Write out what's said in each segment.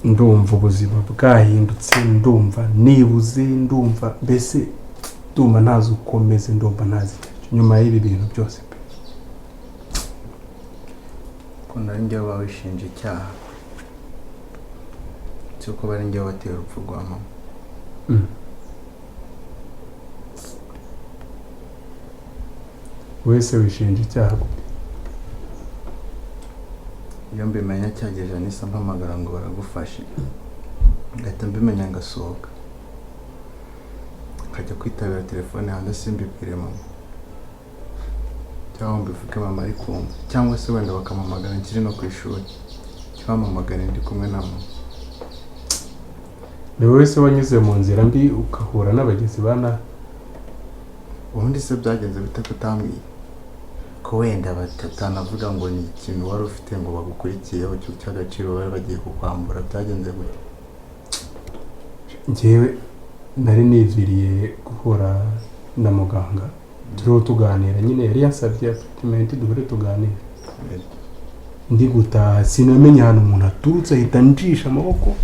ndumva ubuzima bwahindutse, ndumva nibuze, ndumva mbese ndumva ntazi ukomeze, ndumva ntazi nyuma y'ibi bintu byose pe. Ko nari njye bawishinja icyaha cyo kuba ari njye wateye urupfu rwa mama. Wese wishinja icyaha gute? Iyo mbimenya cyageje nisa mpamagara ngo baragufashe, ngahita mbimenya ngasohoka nkajya kwitabira telefone hanze simbibwire mama, cyangwa mbivuge mama ari kumva, cyangwa se wenda bakamamagara nkiri no ku ishuri cyamamagara ndi kumwe na mama. Ni wowe se wanyuze mu nzira mbi ukahura n'abagizi ba nabi? Ubundi se byagenze bite kutambwiye ko wenda batanavuga ngo ni ikintu wari ufite ngo bagukurikiyeho cy'agaciro bari bagiye kukwambura? Byagenze gute? Njyewe nari niviriye guhura na muganga, turiho tuganira, nyine yari yansabye appointment duhure tuganira. Ndi gutaha sinamenye ahantu umuntu aturutse ahita njisha amaboko,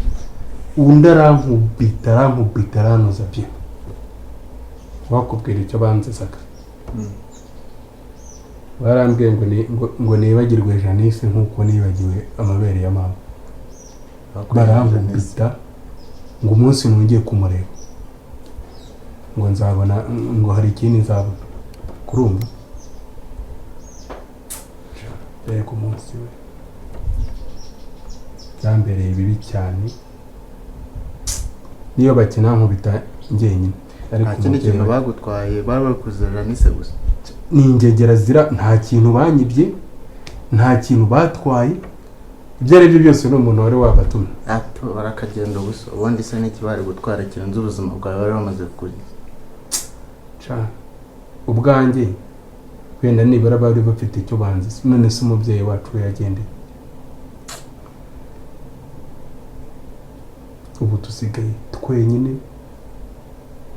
undi arankubita aranoza bye. Wakubwira icyo banzizaga? Barambwiye ngo nibagirwe Janice nkuko nibagiwe amabere ya mama. Barankubita ngo umunsi nongeye kumureba ngo nzabona, ngo hari ikindi nzabona. Kurumva ku munsi we byambereye bibi cyane, niyo bakina nkubita njyenyine. Nta kindi kintu bagutwaye, babakuze Janice gusa? Ni ingegera zira, nta kintu banyibye, nta kintu batwaye, ibyo ari byo byose n'umuntu wari wabatumye. Ato barakagenda gusa, ubundi se n'iki bari gutwara kirenze ubuzima bwawe bari bamaze kurya? Ubwanjye wenda nibara bari bafite icyo banzi, none se umubyeyi wacu yagendeye. Ubu tusigaye twenyine,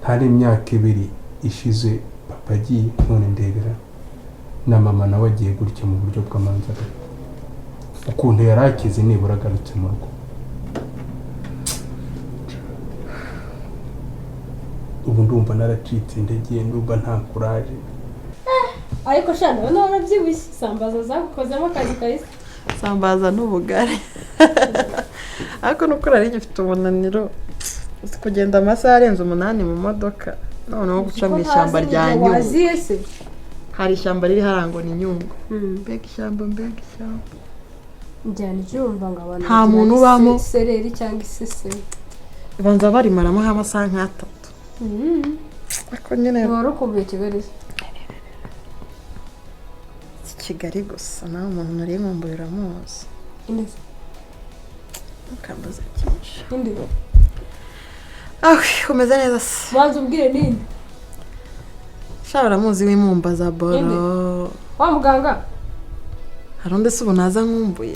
hari imyaka 2 ishize papa agiye, none ndebera na mama nawe agiye gutya mu buryo bw'amanzara. Ukuntu yarakize nibura agarutse mu rugo. Ubu ndumva naracitse intege, ndumva nta courage. Ariko shana none byibushye sambaza zagukozemo akazi kahise. Sambaza n'ubugari. Ariko nuko ari gifite umunaniro kugenda amasaha arenze 8 mu modoka, noneho guca mu ishyamba rya Nyungwe. Hari ishyamba riri harango ni Nyungwe. Mbega ishyamba. Njyana cyumva ngo abantu nta muntu ubamo sereri cyangwa isese. Banza bari maramo amasaha nka 3. Ako nyine warukubiye Kigali. Kigali gusa nawe umuntu uri nkumburira muzi. Indese. Ukambaza cyinshi. Indese. Umeze neza se. Banza ubwire ninde? Shabara muzi w'imumbaza boro. Wa muganga. Haronde se ubunaza nkumbuye.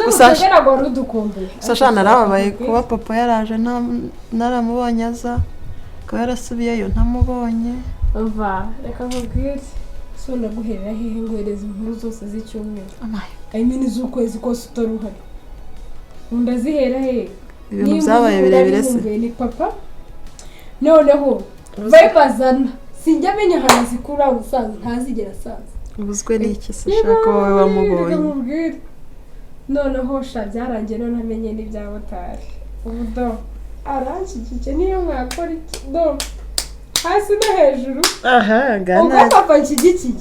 Gusa ngo rudukumbuye. Sasha narababaye kuba papa yaraje naramubonye aza. Ko yarasubiyeyo ntamubonye. Umva reka nkubwire. Sunda guherera hehe ngwereza inkuru zose z'icyumweru. I mean z'ukwezi kose utaruhari. Undazihera hehe? Ibintu byabaye birebire se. Ni papa. Noneho bayibazana. Sinjya menya hano zikura ubusaza ntazigera saza. Ubuzwe n'iki se shaka wowe wamubonye. Noneho sha byarangiye none amenye n'ibyabotari. Ubudo aranshyigikiye niyo mwakora iki do hasi no hejuru. Aha gana. Ubwo papa nshyigikiye.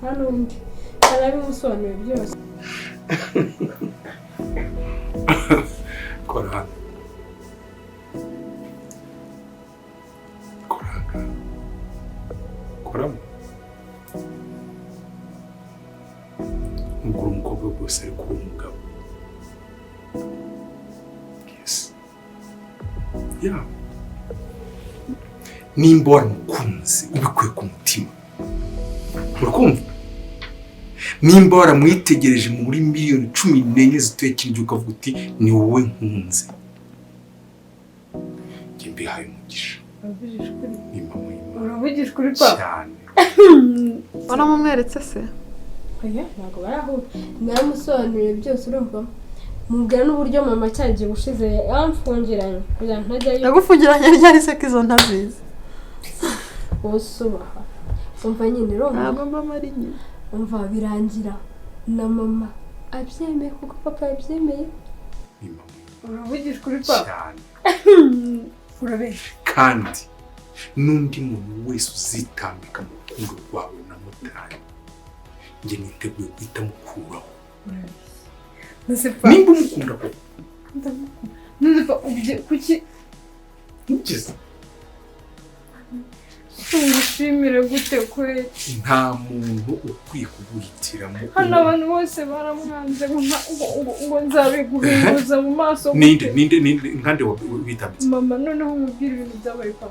Hano undi arabimusobanurira byose. Kora. Nguru umukobwa bose ari kuba umugabo. Yes. Yeah. Nimba waramukunze ubikuye ku mutima. Urakumva? Nimba waramwitegereje muri miliyoni 14 zituye kintu ukavuga uti ni wowe nkunze. Njye mbihaye umugisha. Ni mama y'Imana. Uravugisha kuri papa. Cyane. Wanamumweretse se? Oya ntabwo barahura. Naramusobanuriye byose urumva. mubwira n'uburyo mama cyagiye ushize yamfungiranye kugira ngo ntajyayo. Yagufungiranye ryari se ko izo ntazizi? Usubaha umva nyine rero ntabwo mba mari nyine umva birangira na mama abyemeye kuko papa yabyemeye. Uravugisha kuri papa urabeshya kandi n'undi muntu wese uzitambika mu rukundo rwawe na Mutari njye niteguye guhita mukuraho. Nimba umukunda ko ndamukunda kuki ugeze ushimire gute kwe nta muntu ukwiye kuguhitiramo. Hano abantu bose baramwanze ngo nzabiguhinduza mu maso. Ninde nkande witambitse mama noneho umubwira ibintu byabaye pa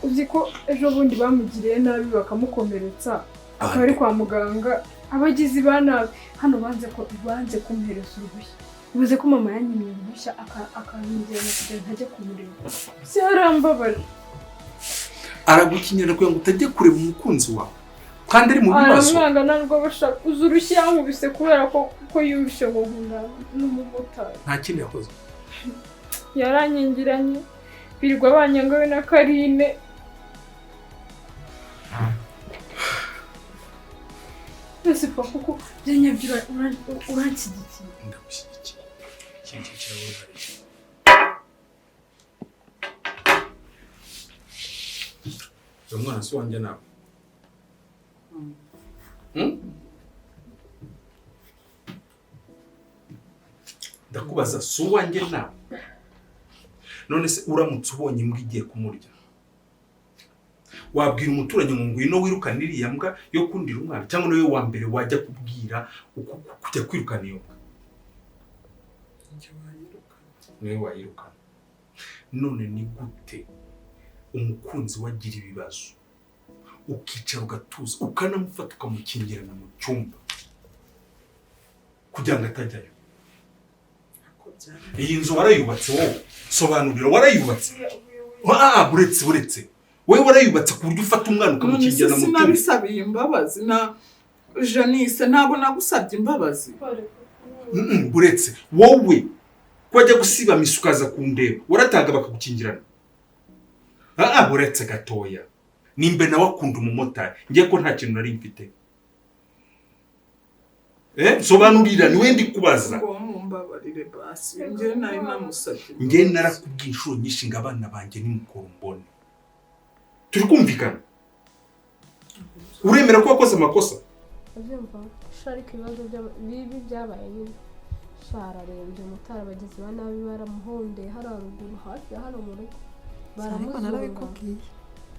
uzi ko ejo bundi bamugiriye nabi bakamukomeretsa akaba ari kwa muganga abagizi ba nabi hano banze kumuhereza uruhushya. Ubuze ko mama yanyimiye uruhushya akangira no kugira ntajya kumureba. Cyarambabaje aragukinyira kugira ngo utajye kureba umukunzi wawe kandi ari mu bibazo. Aramwanga ntabwo bashaka uzurushya yankubise kubera ko yubishe ngo nkunda n'umumotari. Nta kindi yakoze yaranyingiranye birirwa banyangawe na Karine. Ese papa kuko byanyabyura uranshyigikiye. Ndagushyigikiye ikindi kirababaje. Umwana si wanjye nawe ndakubaza si uwanjye nawe none se uramutse ubonye imbwa igiye kumurya wabwira umuturanyi ngo ngwino wirukane iriya mbwa yo kundira umwana cyangwa niwe wa mbere wajya kubwira kujya kwirukana iyo mbwa? Niwe wayirukana. None ni gute umukunzi wagira ibibazo ukicara ugatuza ukanamufata ukamukingirana mu cyumba kugira ngo atajyayo? Iyi nzu warayubatse wowe, sobanurira warayubatse. Buretse wowe warayubatse ku buryo ufata umwana ukamukingirana mu cyumba. Sinabisabiye imbabazi na Janice ntabwo nagusabye imbabazi. Buretse wowe kwajya gusiba misukaza kundeba warataga bakagukingirana. Buretse gatoya nimbe nawe akunda umumotari ngiye ko nta kintu nari mfite. Sobanurira niwe ndi kubaza. Ngo mumbabarire basi ngiye nari namusabye. Ngiye narakubwiye inshuro nyinshi ngo abana banjye ni mukorombone. Turi kumvikana? Uremera ko wakoze amakosa? Avyumva sharika ibibazo bibi byabaye nyine. Shararembye mutara abagizi ba nabi baramuhonde hararuguru hafi hano mu rugo. Narabikubwiye.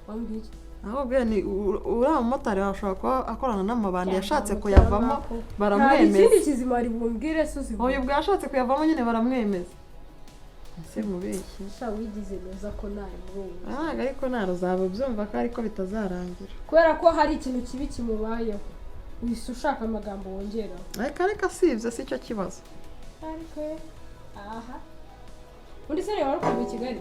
Wambwiye aho bwe ni uriya mumotari washobora kuba akorana n'amabandi yashatse kuyavamo baramwemeza. Ikindi kizima ari bumbwire suzi. Uyu bwo yashatse kuyavamo nyine baramwemeza. Ese mubeshye. Wigize neza ko nari muri ubu. Ariko naruzaba byumva ko ariko bitazarangira. Kubera ko hari ikintu kibi kimubayeho. Wise ushaka amagambo wongera. Ariko sivyo si cyo kibazo. Ariko aha. Undi se rero ko mu Kigali.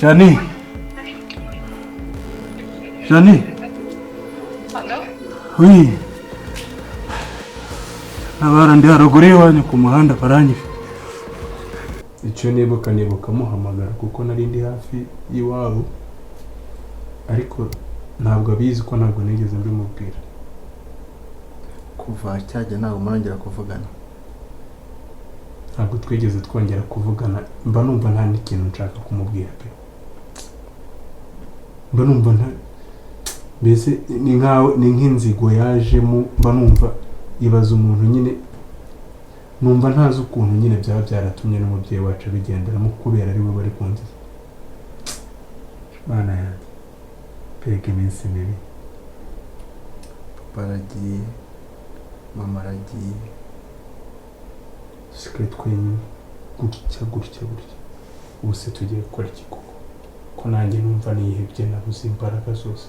Jani. Oui. Abara ndi haruguru iwanyu ku muhanda baranyije. Icyo nibuka muhamagara kuko nari ndi hafi y'iwabo. Ariko ntabwo abizi ko ntabwo nigeze mbimubwira. Kuva cyajya ntabwo murongera kuvugana. Ntabwo twigeze twongera kuvugana. Mba numva nta n'ikintu nshaka kumubwira pe. Mba numva nta mbese ni nk'inzigo yajemo. Mba numva ibaza umuntu nyine numva ntazi ukuntu nyine byaba byaratumye n'umubyeyi wacu abigenderamo kubera ari we bari kunziza. Mana yanjye mbega iminsi mibi. papa aragiye mama aragiye dusigaye twenyine gutya ubu se tugiye gukora iki koko ko nanjye numva nihebye nabuze imbaraga zose.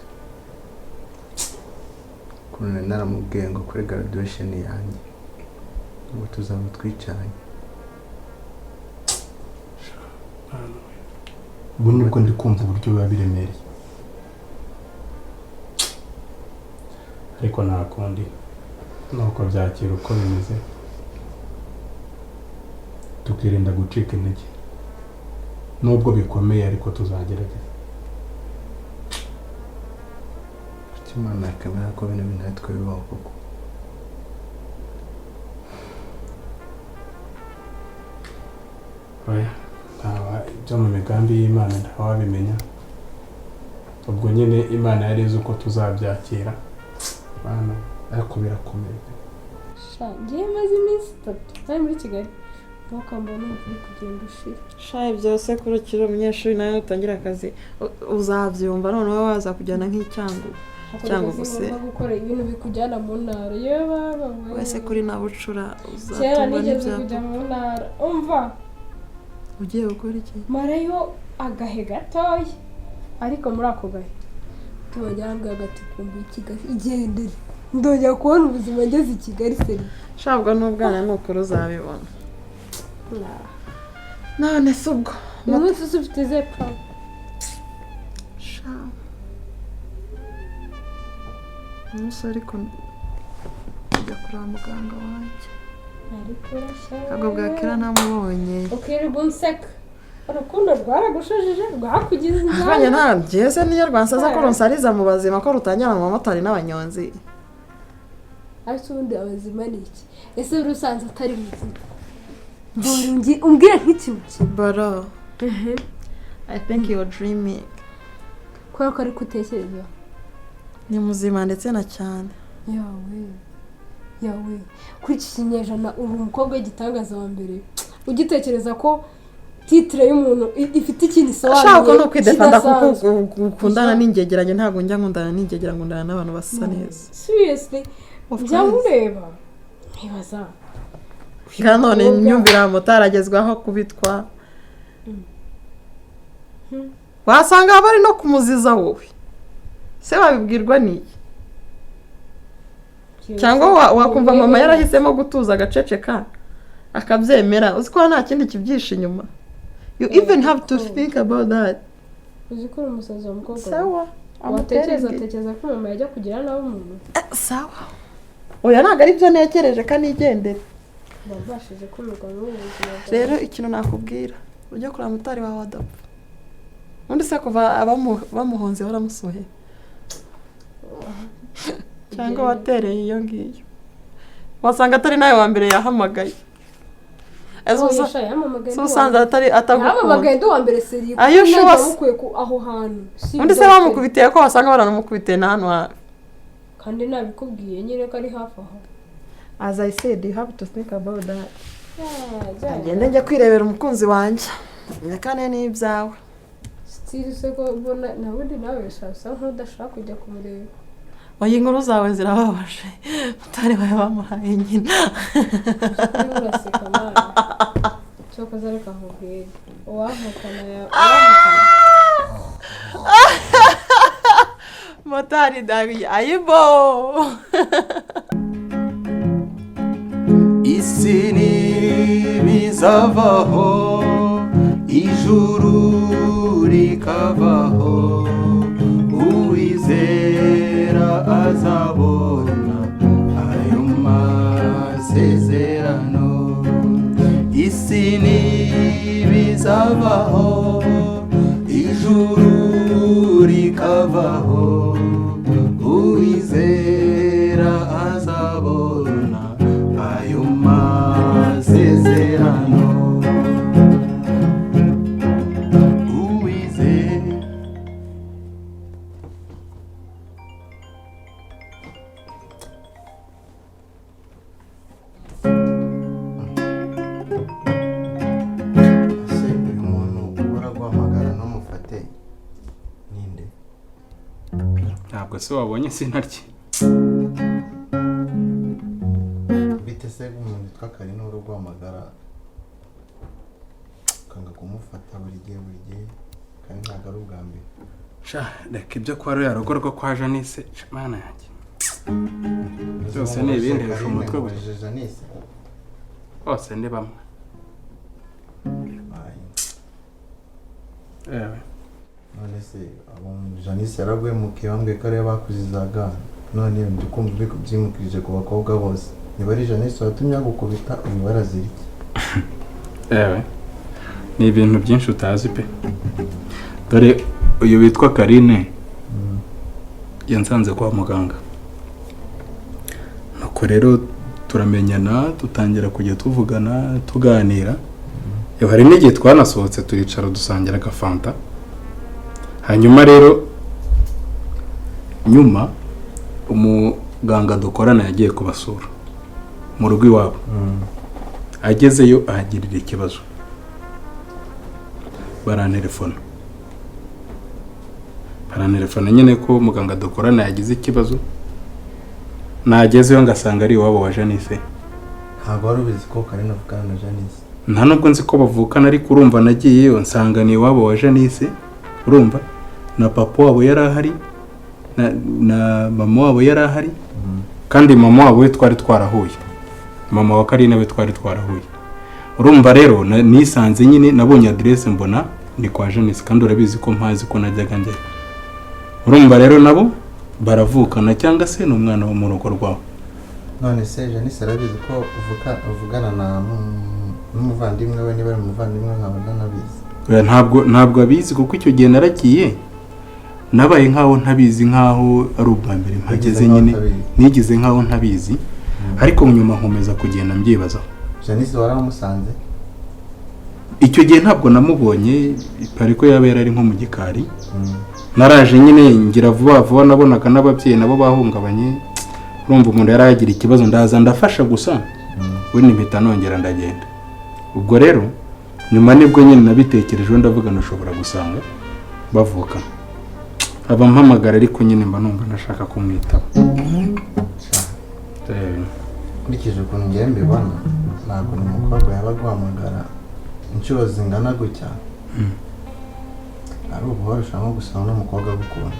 ukuntu nari naramubwiye ngo kuri graduation yanjye ngo tuzaba twicaranye. ubu nibwo ndi kumva uburyo biba biremereye, ariko nta kundi nuko byakira uko bimeze, tukirinda gucika intege nubwo bikomeye, ariko tuzagerageza. Imana yakamera ko bino bintu natwe bibaho koko. oya ibyo mu migambi y'Imana ntawabimenya, ubwo nyine Imana yari izi uko tuzabyakira bana, ariko birakomeye. ngiye maze iminsi 3 ari muri Kigali ntukambona numva uri kugenda ushira. shaye byose kurukira umunyeshuri nawe utangira akazi uzabyumva noneho waza kujyana nk'icyango cyangwa guse gukora ibintu bikujyana mu ntara yewe wese kuri nabucura kera uzatuma nigeze kujya mu ntara umva ugiye gukora iki marayo agahe gatoya, ariko muri ako gahe tubajyanga agati kumbi Kigali igendere ndongera kubona ubuzima ngeze i Kigali seri shabwa n'ubwana n'ukuri uzabibona. none se ubwo umunsi ufite zepa umusore ariko ujya kureba muganga wanjye ariko ntabwo bwakera namubonye ukirirwa unseka urukundo rwaragushajije rwakugize inzara kanya ntabyeze niyo rwansaza ko runsariza mu bazima ko rutangira mu bamotari n'abanyonzi. ariko ubundi abazima ni iki ese urusanze atari muzima umbwire nk'ikintu kimwe bro I think you're dreaming. kubera ko ariko utekereza ni muzima ndetse na cyane yawe kuri iki kinyejana uri umukobwa w'igitangaza wa mbere ugitekereza ko titire y'umuntu ifite ikintu isobanuye. ashaka no kwidefanda kuko ukundana n'ingegeranye ntabwo njya nkundana n'ingegera nkundana n'abantu basa neza. seriously njya mureba ntibaza kandi none nyumvira mutaragezwaho kubitwa wasanga bari no kumuziza wowe se babibwirwa n'iki cyangwa wakumva mama yarahisemo gutuza agaceceka akabyemera uzi ko nta kindi kibyisha inyuma. You even have to think about that. uzi ko umusaza w'umukobwa sawa atekereza ko mama yajya kugira nawe umuntu sawa oya ntabwo ari byo nekereje kanigendere babashije kumirwa n'ubuzima rero ikintu nakubwira ujya kureba mutari wawe adapfa undi se kuva bamuhonze baramusohe cyangwa watereye iyo ngiyo wasanga atari nawe wa mbere yahamagaye usanze yahamagaye ndi uwa mbere seri yamukuye aho hantu undi se bamukubitiye ko wasanga baranamukubitiye na hano hafi kandi nabikubwiye nyine ko ari hafi aho. as I said you have to think about that. agenda njya kwirebera umukunzi wanjye nyakane n'ibyawe stili se ko ubona nabundi nawe shasa nk'udashaka kujya kumureba. oya inkuru zawe zirababaje mutari wawe bamuhaye nyina uraseka nawe cyokoze ariko ahubwira uwahukana motari dari ayibo isi ntibizavaho ijuru rikavaho uwizera azabona ayo masezerano. isi ntibizavaho ijuru rikavaho uwizera azabona ayo masezerano. ntabwo se wabonye sinarye bite se umuntu witwa Karine uri guhamagara ukanga kumufata buri gihe kandi ntabwo ari ubwa mbere sha reka ibyo kwa ruriya rugo rwo kwa Janice mana yanjye byose ni ibindi hejuru umutwe bose ni bamwe none se Janice yaragwemukiye bambwiye ko ariyo bakuzizaga none ndi kumva uri kubyimukirije ku bakobwa bose niba ari Janice watumye agukubita uyu barazirike ni ibintu byinshi utazi pe dore uyu witwa Karine yansanze kwa muganga nuko rero turamenyana dutangira kujya tuvugana tuganira hari n'igihe twanasohotse turicara dusangira agafanta hanyuma rero nyuma umuganga dukorana yagiye kubasura mu rugo iwabo agezeyo ahagirira ikibazo barantelefona nyine ko muganga dukorana yagize ikibazo nagezeyo ngasanga ari iwabo wa Janice ntabwo wari ubizi ko Karine avugana na Janice nta nubwo nzi ko bavukana ariko urumva nagiyeyo nsanga ni iwabo wa Janice urumva na papa wabo yari ahari na mama wabo yari ahari kandi mama wabo we twari twarahuye mama wa Karine we twari twarahuye urumva rero nisanze nyine nabonye adresse mbona ni kwa Janice kandi urabizi ko mpazi ko najyaga njye urumva rero nabo baravukana cyangwa se n'umwana wo mu rugo rwabo none se Janice arabizi ko uvugana na n'umuvandimwe we niba ari umuvandimwe nkaba nanabizi ntabwo abizi kuko icyo gihe naragiye nabaye nkaho ntabizi nkaho ari ubwa mbere mpageze nyine nigize nkaho ntabizi ariko nyuma nkomeza kugenda mbyibazaho Janice waramusanze icyo gihe ntabwo namubonye ariko yaba yari nko mu gikari naraje nyine ngira vuba nabonaga n'ababyeyi nabo bahungabanye urumva umuntu yari yagira ikibazo ndaza ndafasha gusa we nimpita nongera ndagenda ubwo rero nyuma nibwo nyine nabitekerejeho ndavuga nashobora gusanga bavuka abampamagara ariko nyine mba numva nashaka kumwitaba nkurikije ukuntu ngiye mbibona ntabwo ni umukobwa yaba guhamagara inshuro zingana gutya ari ubuhoro ushaka gusaba n'umukobwa agukunda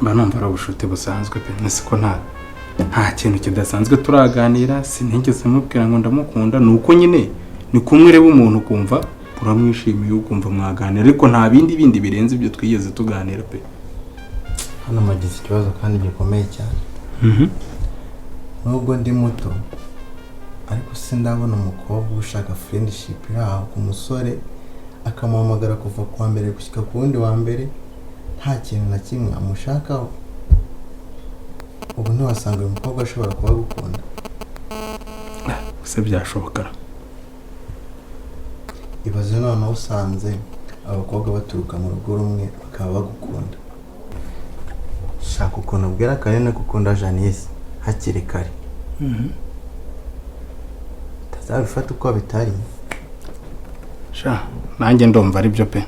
mba numva ari ubushuti busanzwe pe nasi ko nta kintu kidasanzwe turaganira sinigeze mubwira ngo ndamukunda ni uko nyine ni kumwe ureba umuntu ukumva uramwishimiye ukumva mwaganira ariko nta bindi birenze ibyo twigeze tuganira pe hano magize ikibazo kandi gikomeye cyane nubwo ndi muto ariko sindabona umukobwa ushaka friendship yaho ku musore akamuhamagara kuva ku wa mbere gushyika ku wundi wa mbere nta kintu na kimwe amushakaho ubu ntiwasanga uyu mukobwa ashobora kuba agukunda se byashoboka ibaze noneho usanze abakobwa baturuka mu rugo rumwe bakaba bagukunda shaka ukuntu ubwira Karine ko ukunda Janice hakiri kare utazabifata uko bitari sha nanjye ndumva ari byo pe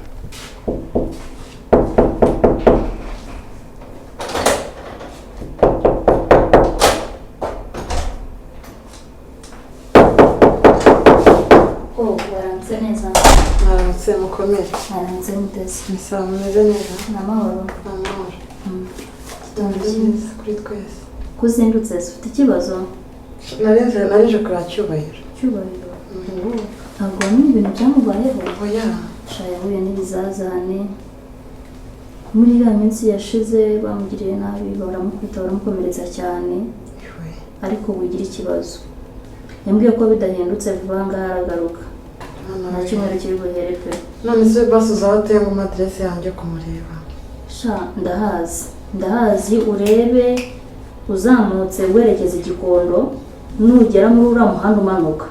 Mwaramutse mukomere. Mwaramutse muteze. Musawa mumeze neza. N'amahoro. N'amahoro. Gitondo cyiza kuri twese. Kuzindutse ufite ikibazo? Narije kuri Cyubahiro. Cyubahiro. Ntabwo ni ibintu byamubayeho. Oya. Yahuye n'ibizazane. Muri ya minsi yashize bamugiriye nabi baramukubita baramukomeretsa cyane. Ariko wigira ikibazo. Yambwiye ko bidahindutse vuba ngaha aragaruka. Nta cyumweru kiri buhere pe. None se basuza abatenga mu adresse yanjye kumureba. Sha ndahazi urebe uzamutse werekeza Igikondo nugera muri uriya muhanda umanuka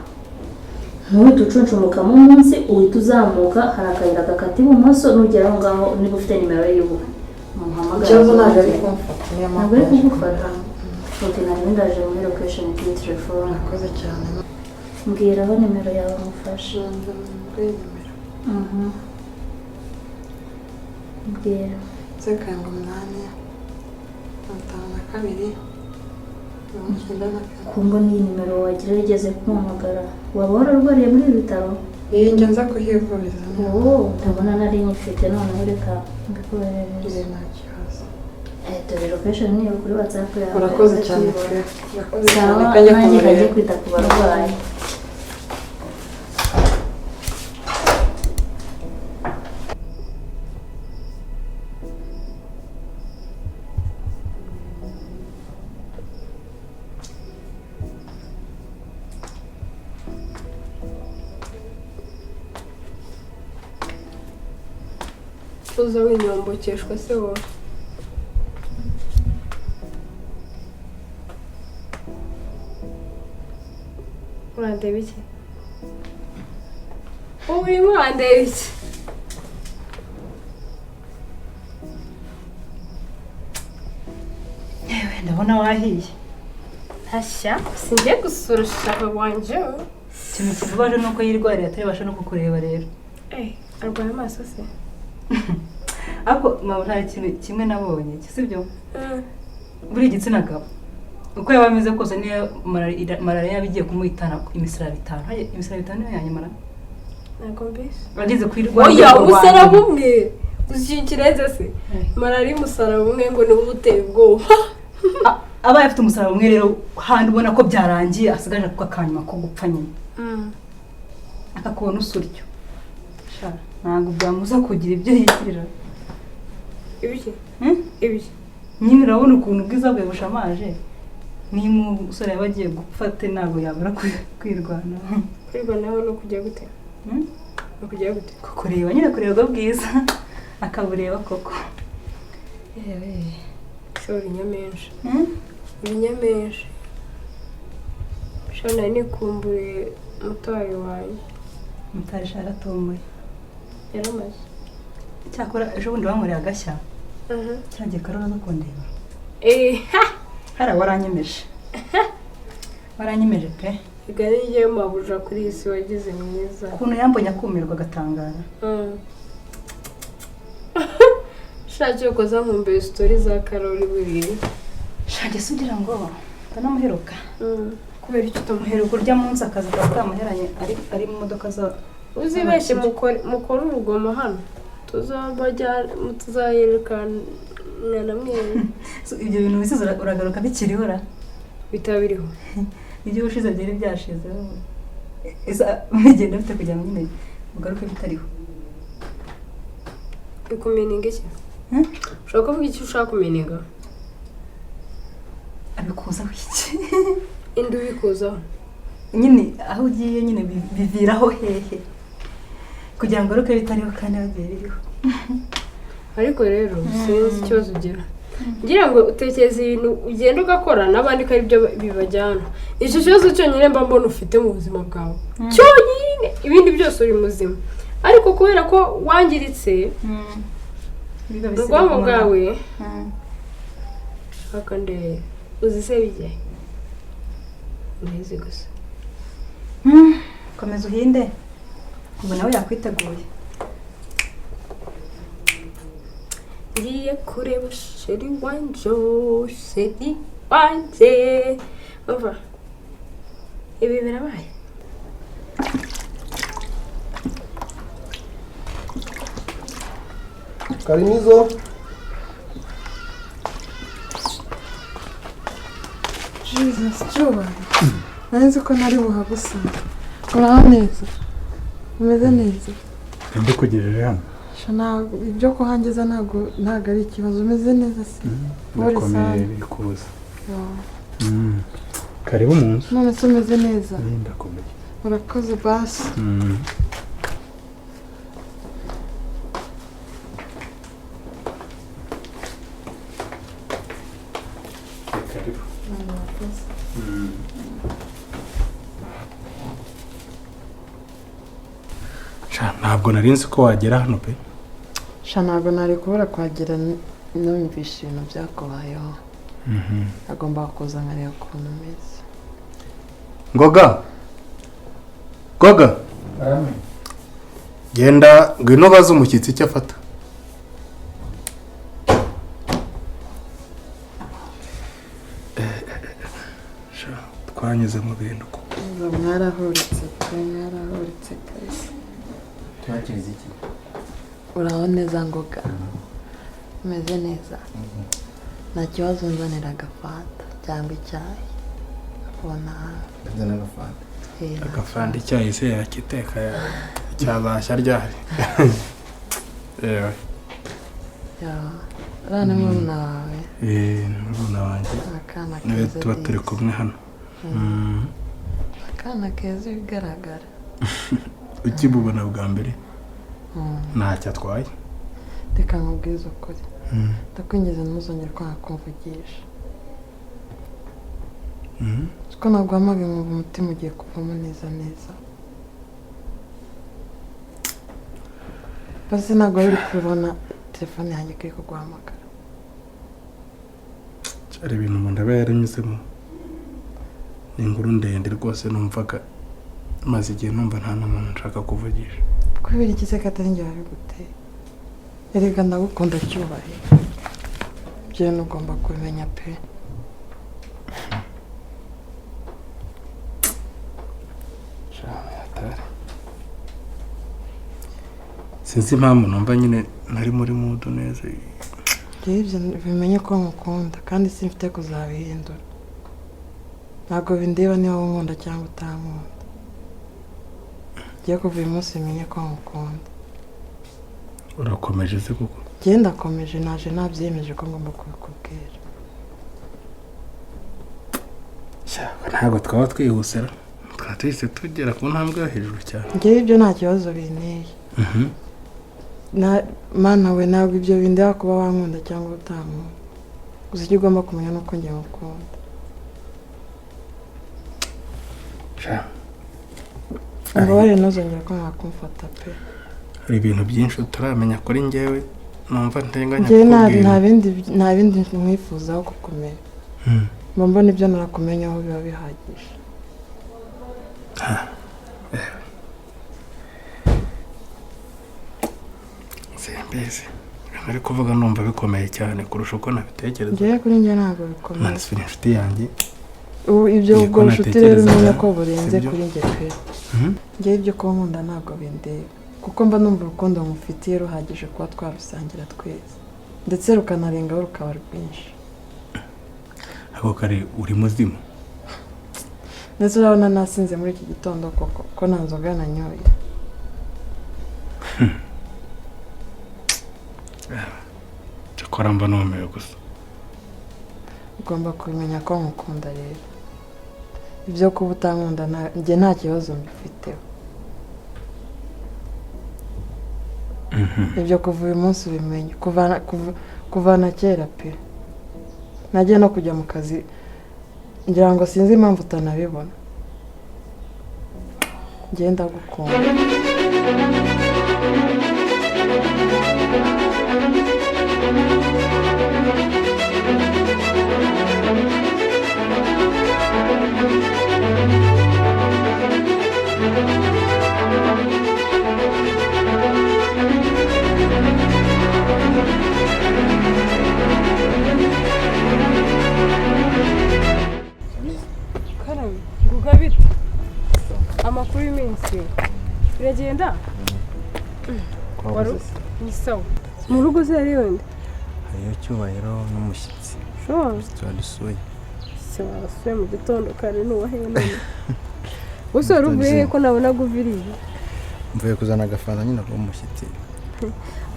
ntuhite ucuncumuka mu munsi uhita uzamuka hari akayira gakata ibumoso nugera aho ngaho niba ufite nimero yiwe muhamagara. Ikibazo ntabwo ari kumfata niyo mpamvu ntabwo ari kugufata uti nari ndaje muri location kuri telefone. Nakoze cyane. Mbwira aho nimero yawe mufashe. Mbwira 7 8 52 94. kumva n'iyi nimero wagira yigeze kumpamagara waba wararwariye muri ibi bitaro Iyi njya nza kuhivuriza. ndabona nari nyifite noneho reka mbikoherereze nta kibazo. dore location niyo kuri WhatsApp yawe Urakoze cyane pe. sawa nanjye kajya kwita ku barwayi uza winyombokeshwa se wowe urandeba iki urimo urandeba iki yewe ndabona wahiye hashya singiye gusura shaka wanje ikintu kivubaje nuko yirwariye ataribasha no kukureba rero arwaye amaso se ariko mama nta kintu kimwe nabonye sibyo buri igitsina gabo uko yaba ameze kose niyo malaria yabigiye kumuhitana imisara 5 imisara 5 niyo yanyamara nako mbese ageze kwirwara oya umusara bumwe ushyikirenze se malaria umusara bumwe ngo ni ubuteye ubwoba aba afite umusara bumwe rero handi ubona ko byarangiye asigaje kuko akanyuma ko gupfa nyine akakubona usuryo ntabwo byamuza kugira ibyo yikirira ibiki ibiki nyine urabona ukuntu ubwiza bwe bushamaje niyo umusore yaba agiye gufate ntabwo yabura kwirwana kwirwanaho no kujya gute no kujya gute kureba nyine kureba bwiza akabureba koko yewe shora inyamenshi inyamenshi shona nikumbuye mutari wanjye mutari sharatomboye yaramaze cyakora ejo bundi wankoreye agashya cyagiye karora zo kundeba hara waranyemeje pe igari rye mabuja kuri iyi si wagize mwiza ukuntu yambonye akumirwa agatangara shaje koza nkumbuye story za Karoli buri shaje sugira ngo ndanamuheruka kubera icyo utamuheruka urya munsi akazi kamuheranye ari mu modoka za uzibeshye mukora urugomo hano tuzayerekana namwe ibyo bintu bisize uragaruka bikiriho ra bitabiriho ibyo ushize byari byashize bigenda bite kujya nyine ugaruke bitariho ikumeninga iki ushaka kuvuga icyo ushaka kumeninga abikuzaho iki indi ubikuzaho nyine aho ugiye nyine biviraho hehe kugira ngo ugaruke bitariho kandi bagiye biriho ariko rero sinzi ikibazo ugira ngira ngo utekereze ibintu ugenda ugakora n'abandi ko ari byo bibajyana icyo kibazo cyonyine mba mbona ufite mu buzima bwawe cyonyine ibindi byose uri muzima ariko kubera ko wangiritse ubwonko bwawe shaka ndebe uzi se bijye urizi gusa komeza uhinde ubu nawe yakwiteguye ngiye kureba sheri wanje umva ibi birabaye Karinizo Jesus Joe nzi ko nari buhagusanga uraho neza umeze neza ndi kugerera hano ibyo kuhangiza ntabwo ari ikibazo umeze neza se ndakomeye biri kuza karibu mu nzu none se umeze neza ndakomeye urakoze basi karibu ntabwo nari nzi ko wagera hano pe ntabwo nari kubura kuhagera numvisha ibintu byakubayeho agomba kuza nkareba ukuntu umeze ngoga genda ngwino baze umushyitsi icyo afata twanyuze mu bintu kuko mwarahuritse pe mwarahuritse kabisa. twakiriza iki Uraho neza ngoga? Umeze neza? Nta kibazo nzanira agafanta cyangwa icyayi ubona nzana agafanta agafanta icyayi se yakiteka cyabasha ryari yewe rana murumuna wawe murumuna wanjye akana niwe keza tuba turi kumwe hano akana keza bigaragara ukibubona bwa mbere ntacyo atwaye reka nkubwize ukuri ndakwinjiza ntuzongere kwanga kumvugisha kuko naguhamagaye nkumva umutima ugiye kuvamo neza neza basi ntabwo wari uri kubibona telefone yanjye ko iri kuguhamagara hari ibintu umuntu aba yaranyuzemo ni inkuru ndende rwose numvaga maze igihe numva nta n'umuntu nshaka kuvugisha kubera iki se katari njye wabiguteye erega ndagukunda cyubahiro ibyo bintu ugomba kubimenya pe sinzi impamvu numva nyine nari muri mudu neza ibyo bimenye ko nkukunda kandi simfite kuzabihindura ntabwo bindeba niba unkunda cyangwa utankunda ngiye kuva uyu munsi bimenye ko nkukunda urakomeje se kuko njye ndakomeje naje nabyiyemeje ko ngomba kubikubwira ntabwo twaba twihusira twaba tuhise tugera ku ntambwe yo hejuru cyane ngewe ibyo nta kibazo binteye mana we ntabwo ibyo bindeba kuba wankunda cyangwa utankunda gusa icyo ugomba kumenya ni uko njye ngukunda umubare ntuzongere ko ntakumfata pe hari ibintu byinshi utaramenya kuri njyewe numva ntenganya njyewe nta bindi nkwifuzaho kukumenya mba mbona ibyo narakumenyaho biba bihagije simbizi ari kuvuga numva bikomeye cyane kurusha uko nabitekereza njyewe kuri njye ntabwo bikomeye nasubira inshuti yanjye ibyo ubwo bucuti rero umenya ko burenze kuri njye pe njyewe ibyo kuba nkunda ntabwo bindeba kuko mba numva urukundo mufitiye ruhagije kuba twarusangira twese ndetse rukanarengaho rukaba rwinshi ako kare uri muzimu ndetse urabona nasinze muri iki gitondo koko ko nta nzoga nanyoye cyakora mba numiwe gusa ugomba kubimenya ko nkukunda rero ibyo kuba utankunda njye nta kibazo mbifiteho ibyo kuva uyu munsi ubimenye kuvana kera pe nagiye no kujya mu kazi ngira ngo sinzi impamvu utanabibona ngenda gukunda amakuru y'iminsi biragenda ni sawa mu rugo se hariyo nde hariyo cyubahiro n'umushyitsi umushyitsi wadusuye se wasuye mu gitondo kare nuwahe none gusa ruvuye ko nabona guviriye mvuye kuzana agafanta nyine ko umushyitsi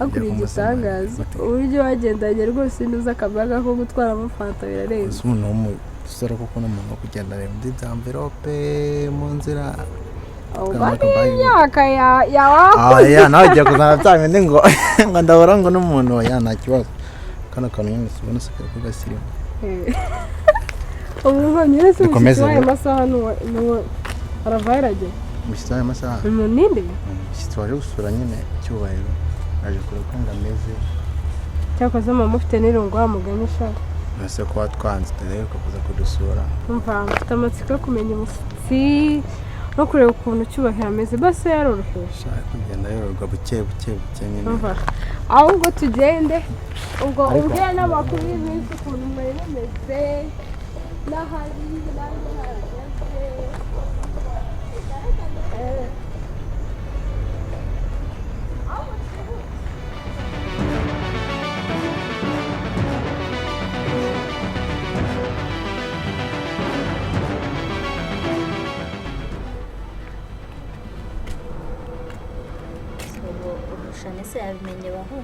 akuriye igitangaza uburyo wagendanye rwose nuza akabaga ko gutwara amafanta birarenze umuntu w'umusore kuko n'umuntu wo kugenda reba ndi za envelope mu nzira imyaka yawakuze nawe ugiye kuzana bya bindi ngo ndabura ngo n'umuntu nta kibazo kano kantu nyine ubona se kari kugasirimu ubu ngo nyine se umushyitsi w'ayo masaha aravaye aragera umushyitsi w'ayo masaha ninde umushyitsi waje gusura nyine cyubahiro aje kureba uko ngameze cyakoze mama ufite n'irungu wamuganye ushaka ese ko watwanze rero ukaza kudusura umva mfite amatsiko yo kumenya umushyitsi no kureba ukuntu cyubahiro ameze base yarorohewe shaka kugenda yororwa buke nyine umva ahubwo tugende ubwo ubwira n'amakuru y'iminsi ukuntu mwari bameze n'ahari n'ahari ubu urushane se yabimenye baho